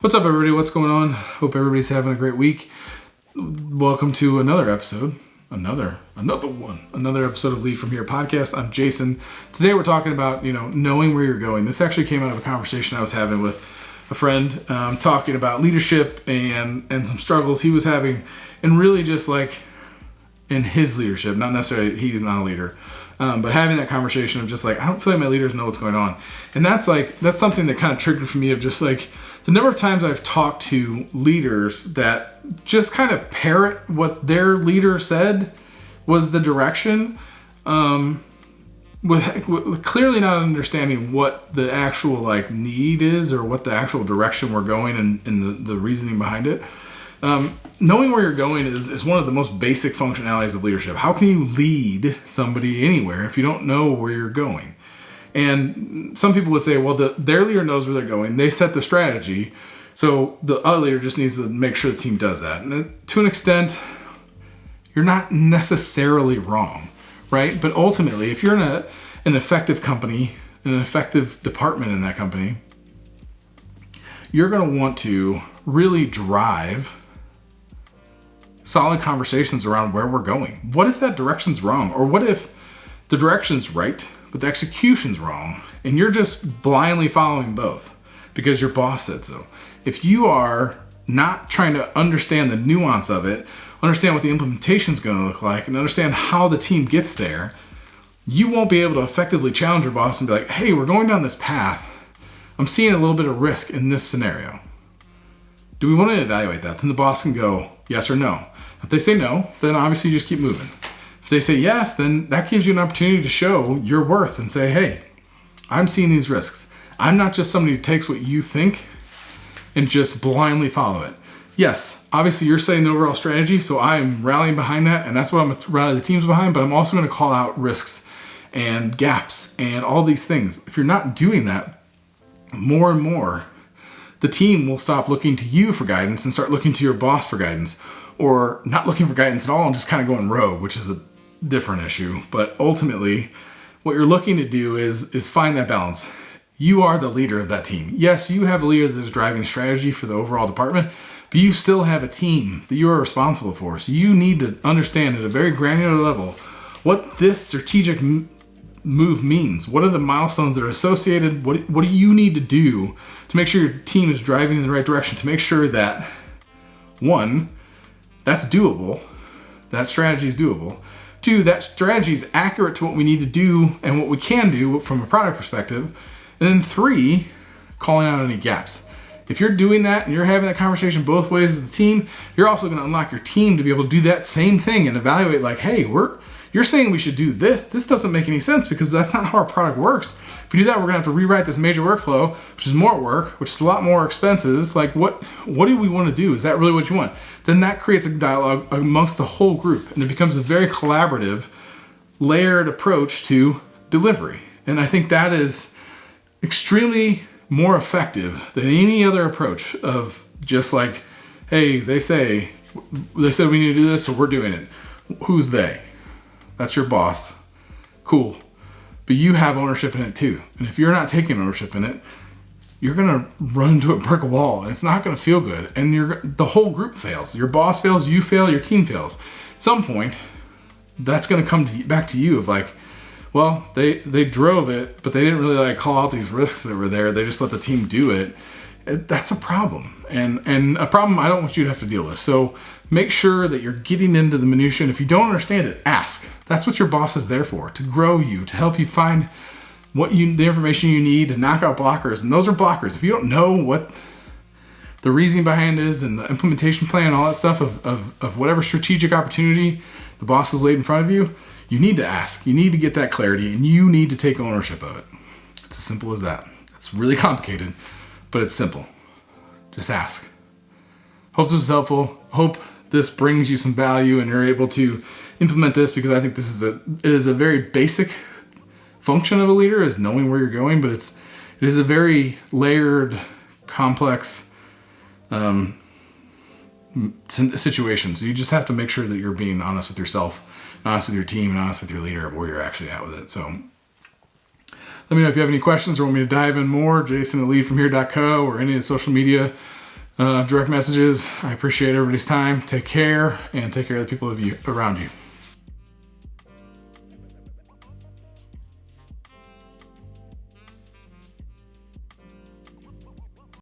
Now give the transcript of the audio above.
What's up, everybody? What's going on? Hope everybody's having a great week. Welcome to another episode. Another episode of Lead From Here podcast. I'm Jason. Today we're talking about, knowing where you're going. This actually came out of a conversation I was having with a friend, talking about leadership and some struggles he was having, and really just like in his leadership, not necessarily, he's not a leader, but having that conversation of just like, I don't feel like my leaders know what's going on. And that's something that kind of triggered for me of just like, the number of times I've talked to leaders that just kind of parrot what their leader said was the direction, with clearly not understanding what the actual need is or what the actual direction we're going and the reasoning behind it. Knowing where you're going is one of the most basic functionalities of leadership. How can you lead somebody anywhere if you don't know where you're going? And some people would say, well, their leader knows where they're going. They set the strategy. So the other leader just needs to make sure the team does that. And to an extent, you're not necessarily wrong, right? But ultimately, if you're in an effective company, an effective department in that company, you're going to want to really drive solid conversations around where we're going. What if that direction's wrong? Or what if the direction's right, but the execution's wrong, and you're just blindly following both because your boss said so? If you are not trying to understand the nuance of it, understand what the implementation's going to look like, and understand how the team gets there, you won't be able to effectively challenge your boss and be like, hey, we're going down this path. I'm seeing a little bit of risk in this scenario. Do we want to evaluate that? Then the boss can go yes or no. If they say no, then obviously you just keep moving. If they say yes, then that gives you an opportunity to show your worth and say, hey, I'm seeing these risks. I'm not just somebody who takes what you think and just blindly follow it. Yes, obviously you're setting the overall strategy, so I'm rallying behind that, and that's what I'm going to rally the teams behind, but I'm also going to call out risks and gaps and all these things. If you're not doing that, more and more, the team will stop looking to you for guidance and start looking to your boss for guidance, or not looking for guidance at all and just kind of going rogue, which is a different issue. But ultimately, what you're looking to do is find that balance. You are the leader of that team. Yes, you have a leader that is driving strategy for the overall department, but you still have a team that you are responsible for. So you need to understand at a very granular level what this strategic move means. What are the milestones that are associated? What do you need to do to make sure your team is driving in the right direction, to make sure that, one, that's doable, that strategy is doable. Two, that strategy is accurate to what we need to do and what we can do from a product perspective. And then three, calling out any gaps. If you're doing that and you're having that conversation both ways with the team, you're also going to unlock your team to be able to do that same thing and evaluate like, hey, you're saying we should do this. This doesn't make any sense because that's not how our product works. If we do that, we're going to have to rewrite this major workflow, which is more work, which is a lot more expenses. Like, what do we want to do? Is that really what you want? Then that creates a dialogue amongst the whole group, and it becomes a very collaborative, layered approach to delivery. And I think that is extremely more effective than any other approach of just like, hey, they said we need to do this, so we're doing it. Who's they? That's your boss. Cool. But you have ownership in it too. And if you're not taking ownership in it, you're going to run into a brick wall and it's not going to feel good. And the whole group fails. Your boss fails, you fail, your team fails. At some point, that's going to come back to you of like, well, they drove it, but they didn't really call out these risks that were there. They just let the team do it. That's a problem, and a problem I don't want you to have to deal with. So make sure that you're getting into the minutia. And if you don't understand it, ask. That's what your boss is there for, to grow you, to help you find the information you need to knock out blockers. And those are blockers. If you don't know what the reasoning behind is and the implementation plan and all that stuff of whatever strategic opportunity the boss has laid in front of you, you need to ask. You need to get that clarity, and you need to take ownership of it. It's as simple as that. It's really complicated, but it's simple. Just ask. Hope this is helpful. Hope this brings you some value and you're able to implement this, because I think it is a very basic function of a leader, is knowing where you're going, but it is a very layered, complex situation. So you just have to make sure that you're being honest with yourself, honest with your team, and honest with your leader of where you're actually at with it. So let me know if you have any questions or want me to dive in more. Jason at leadfromhere.co or any of the social media direct messages. I appreciate everybody's time. Take care, and take care of the people around you.